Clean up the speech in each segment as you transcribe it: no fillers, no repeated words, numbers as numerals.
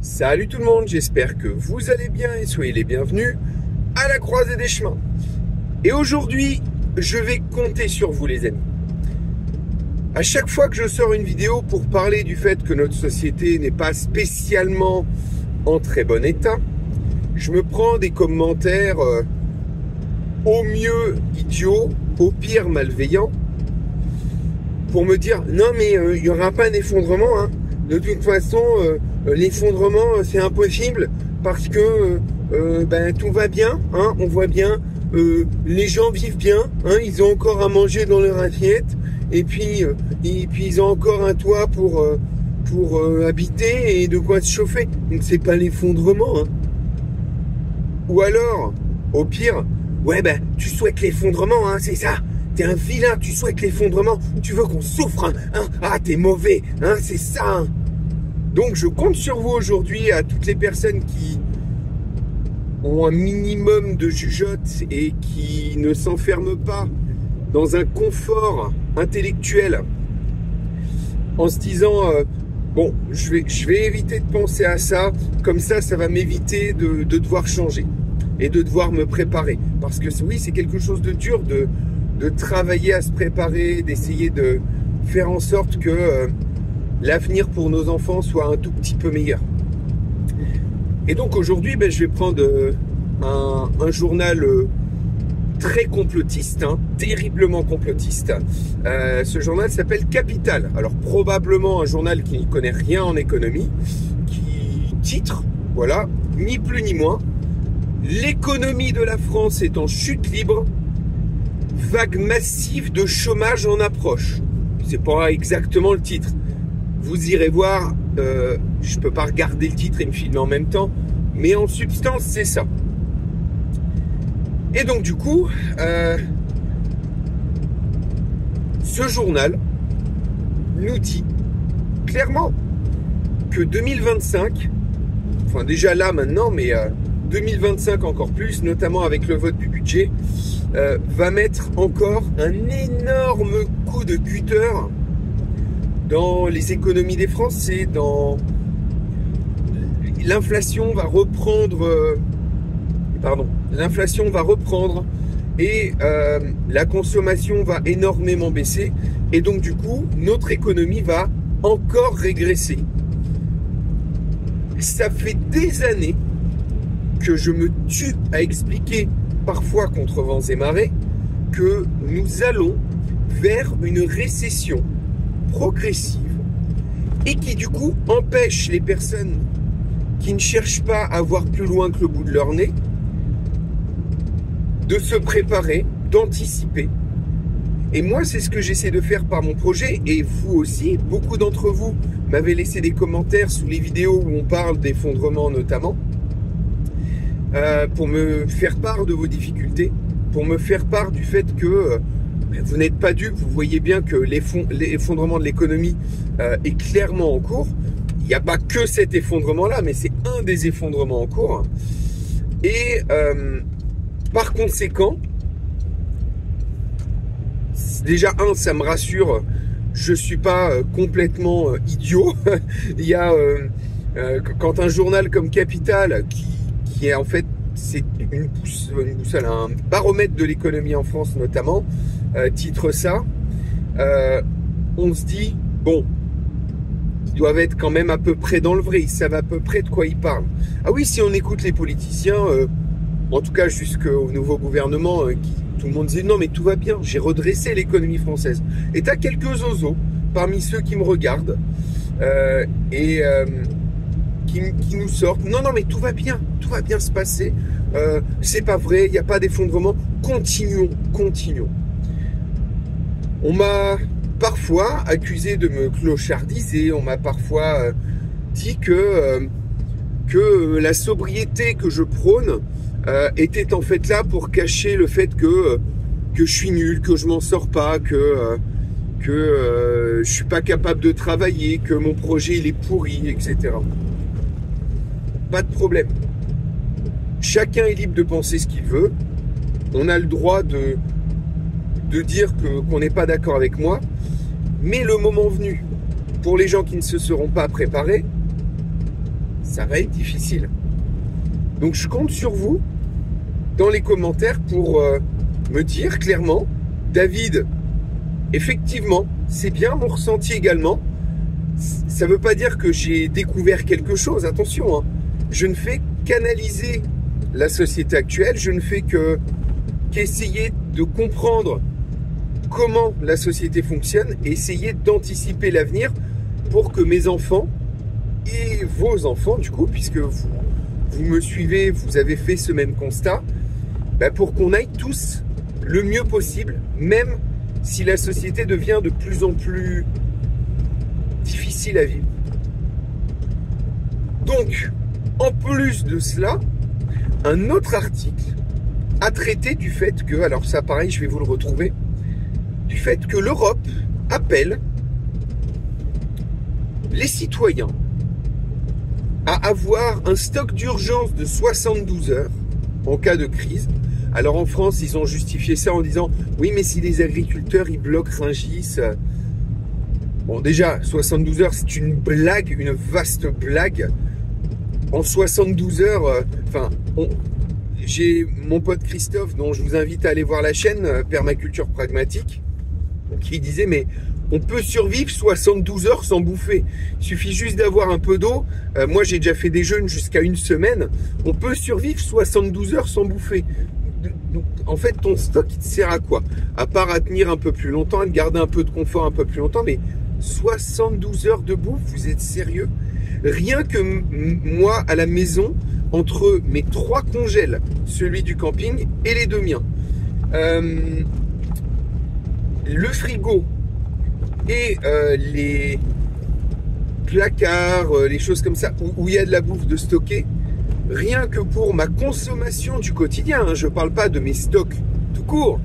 Salut tout le monde, j'espère que vous allez bien et soyez les bienvenus à la croisée des chemins. Et aujourd'hui, je vais compter sur vous les amis. À chaque fois que je sors une vidéo pour parler du fait que notre société n'est pas spécialement en très bon état, je me prends des commentaires au mieux idiots, au pire malveillants, pour me dire non mais il n'y aura pas un effondrement, hein. De toute façon l'effondrement c'est impossible parce que tout va bien, hein. On voit bien, les gens vivent bien, hein. Ils ont encore à manger dans leur assiette et puis ils ont encore un toit pour habiter et de quoi se chauffer. Donc c'est pas l'effondrement, hein. Ou alors au pire, ouais tu souhaites l'effondrement, hein, c'est ça. T'es un vilain, tu souhaites l'effondrement, tu veux qu'on souffre, hein, ah, t'es mauvais, hein, c'est ça, hein. Donc je compte sur vous aujourd'hui, à toutes les personnes qui ont un minimum de jugeote et qui ne s'enferment pas dans un confort intellectuel en se disant bon, je vais éviter de penser à ça, comme ça va m'éviter de devoir changer et de devoir me préparer. Parce que oui, c'est quelque chose de dur de travailler à se préparer, d'essayer de faire en sorte que l'avenir pour nos enfants soit un tout petit peu meilleur. Et donc aujourd'hui, je vais prendre un journal très complotiste, hein, terriblement complotiste. Ce journal s'appelle Capital. Alors probablement un journal qui ne connaît rien en économie, qui titre, voilà, ni plus ni moins, l'économie de la France est en chute libre. Vague massive de chômage en approche. C'est pas exactement le titre. Vous irez voir, je peux pas regarder le titre et me filmer en même temps, mais en substance, c'est ça. Et donc du coup, ce journal nous dit clairement que 2025, enfin déjà là maintenant, mais 2025 encore plus, notamment avec le vote du budget, va mettre encore un énorme coup de cutter dans les économies des Français, dans l'inflation va reprendre, et la consommation va énormément baisser et donc du coup notre économie va encore régresser. Ça fait des années que je me tue à expliquer, parfois contre vents et marées, que nous allons vers une récession progressive et qui du coup empêche les personnes qui ne cherchent pas à voir plus loin que le bout de leur nez de se préparer, d'anticiper. Et moi, c'est ce que j'essaie de faire par mon projet, et vous aussi. Beaucoup d'entre vous m'avez laissé des commentaires sous les vidéos où on parle d'effondrement notamment, pour me faire part de vos difficultés, pour me faire part du fait que vous n'êtes pas dupes, vous voyez bien que l'effondrement de l'économie est clairement en cours. Il n'y a pas que cet effondrement-là, mais c'est un des effondrements en cours. Et par conséquent, déjà ça me rassure, je ne suis pas complètement idiot. Il y a, quand un journal comme Capital, qui est en fait, c'est une boussole, un baromètre de l'économie en France notamment, titre ça, on se dit, bon, ils doivent être quand même à peu près dans le vrai, ils savent à peu près de quoi ils parlent. Ah oui, si on écoute les politiciens, en tout cas jusqu'au nouveau gouvernement, tout le monde disait non mais tout va bien, j'ai redressé l'économie française. Et t'as quelques oiseaux parmi ceux qui me regardent qui nous sortent, non mais tout va bien se passer, c'est pas vrai, il n'y a pas d'effondrement, continuons. On m'a parfois accusé de me clochardiser, on m'a parfois dit que la sobriété que je prône était en fait là pour cacher le fait que je suis nul, que je m'en sors pas, que je suis pas capable de travailler, que mon projet il est pourri, etc. Pas de problème. Chacun est libre de penser ce qu'il veut. On a le droit de dire qu'on n'est pas d'accord avec moi. Mais le moment venu, pour les gens qui ne se seront pas préparés, ça va être difficile. Donc je compte sur vous dans les commentaires pour me dire clairement, David, effectivement, c'est bien mon ressenti également. Ça ne veut pas dire que j'ai découvert quelque chose, attention, hein. Je ne fais qu'analyser la société actuelle, je ne fais qu'essayer de comprendre comment la société fonctionne et essayer d'anticiper l'avenir pour que mes enfants et vos enfants, du coup, puisque vous me suivez, vous avez fait ce même constat, pour qu'on aille tous le mieux possible, même si la société devient de plus en plus difficile à vivre. Donc, en plus de cela, un autre article a traité du fait que, alors ça pareil, je vais vous le retrouver, du fait que l'Europe appelle les citoyens à avoir un stock d'urgence de 72 heures en cas de crise. Alors en France, ils ont justifié ça en disant « Oui, mais si les agriculteurs, ils bloquent Rungis... » Bon, déjà, 72 heures, c'est une blague, une vaste blague. En 72 heures, j'ai mon pote Christophe, dont je vous invite à aller voir la chaîne, Permaculture Pragmatique, qui disait « Mais on peut survivre 72 heures sans bouffer. Il suffit juste d'avoir un peu d'eau. Moi, j'ai déjà fait des jeûnes jusqu'à une semaine. On peut survivre 72 heures sans bouffer. » Donc, en fait, ton stock, il te sert à quoi? À part à tenir un peu plus longtemps, à te garder un peu de confort un peu plus longtemps. Mais 72 heures de bouffe, vous êtes sérieux? Rien que moi, à la maison, entre mes 3 congèles, celui du camping et les 2 miens, le frigo et les placards, les choses comme ça, où il y a de la bouffe de stocker, rien que pour ma consommation du quotidien, hein, je ne parle pas de mes stocks tout court,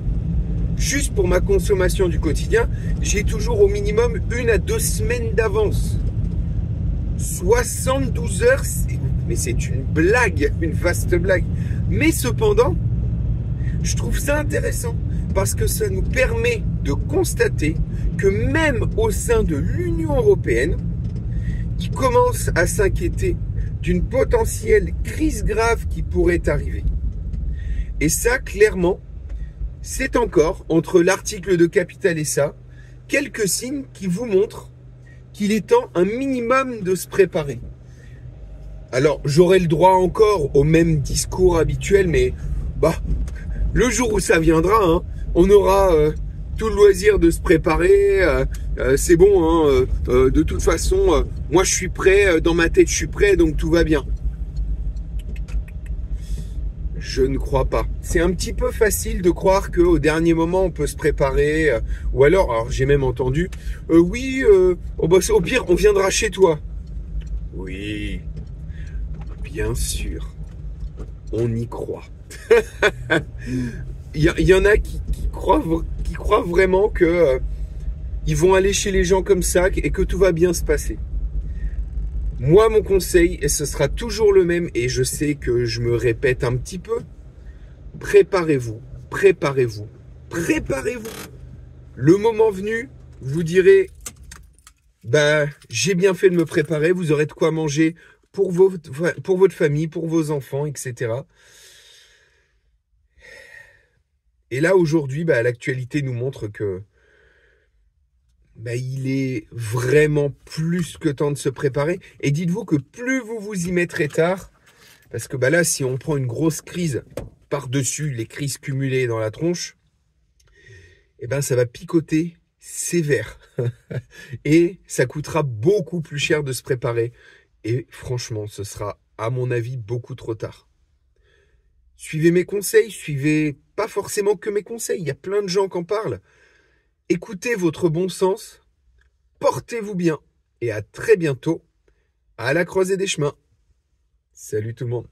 juste pour ma consommation du quotidien, j'ai toujours au minimum 1 à 2 semaines d'avance. 72 heures, mais c'est une blague, une vaste blague. Mais cependant, je trouve ça intéressant parce que ça nous permet de constater que même au sein de l'Union européenne, ils commencent à s'inquiéter d'une potentielle crise grave qui pourrait arriver. Et ça, clairement, c'est encore, entre l'article de Capital et ça, quelques signes qui vous montrent qu'il est temps un minimum de se préparer. Alors, j'aurai le droit encore au même discours habituel, mais le jour où ça viendra, hein, on aura tout le loisir de se préparer. C'est bon, hein, de toute façon, moi je suis prêt, dans ma tête je suis prêt, donc tout va bien. Je ne crois pas. C'est un petit peu facile de croire qu'au dernier moment, on peut se préparer. Ou alors j'ai même entendu, oui, au pire, on viendra chez toi. Oui, bien sûr. On y croit. Il y en a qui croient vraiment que ils vont aller chez les gens comme ça et que tout va bien se passer. Moi, mon conseil, et ce sera toujours le même, et je sais que je me répète un petit peu, préparez-vous, préparez-vous, préparez-vous. Le moment venu, vous direz, j'ai bien fait de me préparer, vous aurez de quoi manger pour votre famille, pour vos enfants, etc. Et là, aujourd'hui, l'actualité nous montre que il est vraiment plus que temps de se préparer. Et dites-vous que plus vous vous y mettrez tard, parce que là, si on prend une grosse crise par-dessus les crises cumulées dans la tronche, ça va picoter sévère. Et ça coûtera beaucoup plus cher de se préparer. Et franchement, ce sera, à mon avis, beaucoup trop tard. Suivez mes conseils, suivez pas forcément que mes conseils. Il y a plein de gens qui en parlent. Écoutez votre bon sens, portez-vous bien et à très bientôt à la croisée des chemins. Salut tout le monde.